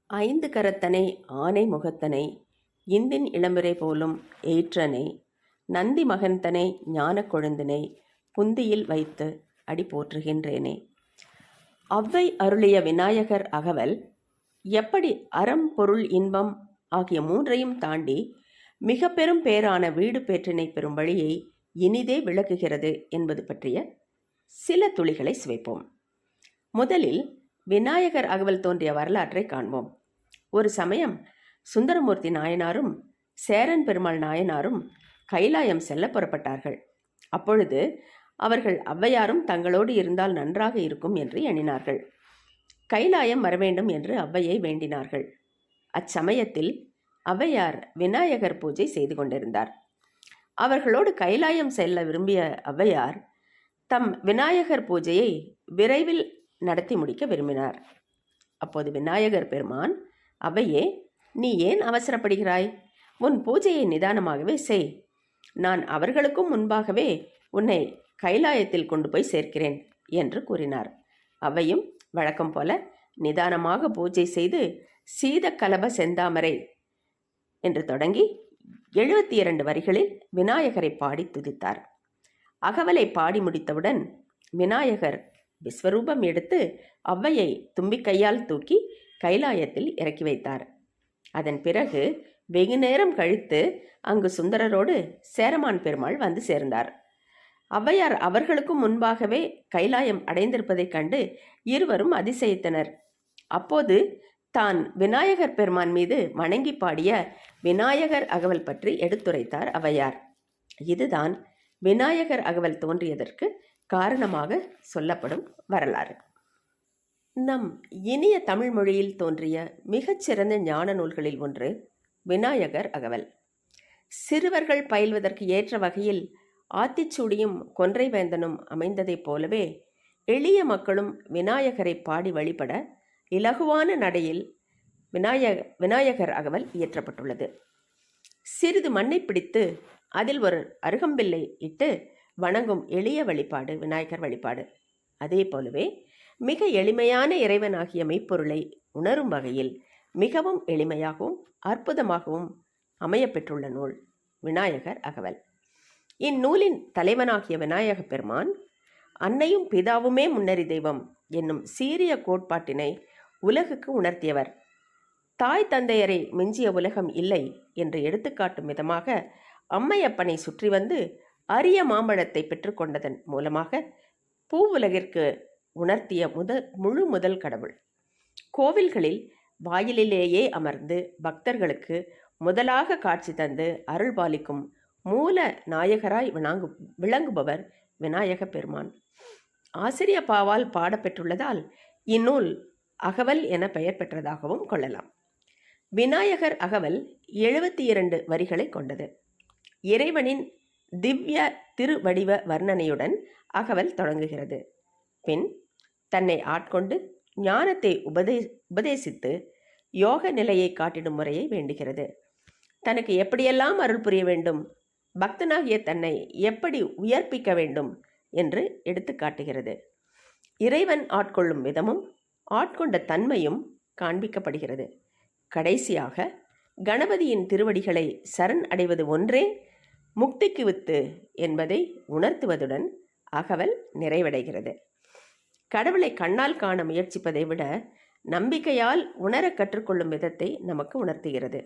ஐந்து கரத்தனை ஆனை முகத்தனை இந்தின் இளம்பிறை போலும் ஏற்றனை நந்தி மகன்தனை ஞானக் கொழுந்தினை புந்தியில் வைத்து அடி போற்றுகின்றேனே. அவ்வை அருளிய விநாயகர் அகவல் எப்படி அறம் பொருள் இன்பம் ஆகிய மூன்றையும் தாண்டி மிக பெரும் பேரான வீடு பேற்றினை பெறும் வழியை இனிதே விளக்குகிறது என்பது பற்றிய சில துளிகளை சுவைப்போம். முதலில் விநாயகர் அகவல் தோன்றிய வரலாற்றை காண்போம். ஒரு சமயம் சுந்தரமூர்த்தி நாயனாரும் சேரன் பெருமாள் நாயனாரும் கைலாயம் செல்ல புறப்பட்டார்கள். அப்பொழுது அவர்கள் ஔவையாரும் தங்களோடு இருந்தால் நன்றாக இருக்கும் என்று எண்ணினார்கள். கைலாயம் வரவேண்டும் என்று ஔவையை வேண்டினார்கள். அச்சமயத்தில் ஔவையார் விநாயகர் பூஜை செய்து கொண்டிருந்தார். அவர்களோடு கைலாயம் செல்ல விரும்பிய ஔவையார் தம் விநாயகர் பூஜையை விரைவில் நடத்தி முடிக்க விரும்பினார். அப்போது விநாயகர் பெருமான், அவையே, நீ ஏன் அவசரப்படுகிறாய்? உன் பூஜையை நிதானமாகவே செய். நான் அவர்களுக்கும் முன்பாகவே உன்னை கைலாயத்தில் கொண்டு போய் சேர்க்கிறேன் என்று கூறினார். அவையும் வழக்கம் போல நிதானமாக பூஜை செய்து சீத கலப செந்தாமரை என்று தொடங்கி 72 வரிகளில் விநாயகரை பாடி துதித்தார். அகவலை பாடி முடித்தவுடன் விநாயகர் விஸ்வரூபம் எடுத்து ஔவையை தும்பிக்கையால் தூக்கி கைலாயத்தில் இறக்கி வைத்தார். அதன் பிறகு வெகு நேரம் கழித்து அங்கு சுந்தரரோடு சேரமான் பெருமாள் வந்து சேர்ந்தார். ஔவையார் அவர்களுக்கும் முன்பாகவே கைலாயம் அடைந்திருப்பதைக் கண்டு இருவரும் அதிசயித்தனர். அப்போது தான் விநாயகர் பெருமான் மீது வணங்கி பாடிய விநாயகர் அகவல் பற்றி எடுத்துரைத்தார் ஔவையார். இதுதான் விநாயகர் அகவல் தோன்றியதற்கு காரணமாக சொல்லப்படும் வரலாறு. நம் இனிய தமிழ் மொழியில் தோன்றிய மிகச்சிறந்த ஞான நூல்களில் ஒன்று விநாயகர் அகவல். சிறுவர்கள் பயில்வதற்கு ஏற்ற வகையில் ஆத்திச்சூடியும் கொன்றைவேந்தனும் அமைந்ததைப் போலவே எளிய மக்களும் விநாயகரை பாடி வழிபட இலகுவான நடையில் விநாயகர் அகவல் இயற்றப்பட்டுள்ளது. சிறிது மண்ணை பிடித்து அதில் ஒரு அருகம்பில்லை இட்டு வணங்கும் எளிய வழிபாடு விநாயகர் வழிபாடு. அதே போலவே மிக எளிமையான இறைவனாகிய மெய்ப்பொருளை உணரும் வகையில் மிகவும் எளிமையாகவும் அற்புதமாகவும் அமையப்பெற்றுள்ள நூல் விநாயகர் அகவல். இந்நூலின் தலைவனாகிய விநாயக பெருமான் அன்னையும் பிதாவுமே முன்னறி தெய்வம் என்னும் சீரிய கோட்பாட்டினை உலகுக்கு உணர்த்தியவர். தாய் தந்தையரை மிஞ்சிய உலகம் இல்லை என்று எடுத்துக்காட்டும் விதமாக அம்மையப்பனை சுற்றி வந்து அரிய மாம்பழத்தை பெற்றுக்கொண்டதன் மூலமாக பூவுலகிற்கு உணர்த்திய முழு முதல் கடவுள். கோவில்களில் வாயிலிலேயே அமர்ந்து பக்தர்களுக்கு முதலாக காட்சி தந்து அருள் பாலிக்கும் மூல நாயகராய் விளங்குபவர் விநாயக பெருமான். ஆசிரிய பாவால் பாடப்பெற்றுள்ளதால் இந்நூல் அகவல் என பெயர் பெற்றதாகவும் கொள்ளலாம். விநாயகர் அகவல் 72 வரிகளை கொண்டது. இறைவனின் திவ்ய திருவடிவ வர்ணனையுடன் அகவல் தொடங்குகிறது. பின் தன்னை ஆட்கொண்டு ஞானத்தை உபதேசித்து யோக நிலையை காட்டிடும் முறையை வேண்டுகிறது. தனக்கு எப்படியெல்லாம் அருள் புரிய வேண்டும், பக்தனாகிய தன்னை எப்படி உயர்ப்பிக்க வேண்டும் என்று எடுத்து காட்டுகிறது. இறைவன் ஆட்கொள்ளும் விதமும் ஆட்கொண்ட தன்மையும் காண்பிக்கப்படுகிறது. கடைசியாக கணபதியின் திருவடிகளை சரண் அடைவது ஒன்றே முக்திக்கு வித்து என்பதை உணர்த்துவதுடன் அகவல் நிறைவடைகிறது. கடவுளை கண்ணால் காண முயற்சிப்பதை விட நம்பிக்கையால் உணர கற்றுக்கொள்ளும் விதத்தை நமக்கு உணர்த்துகிறது.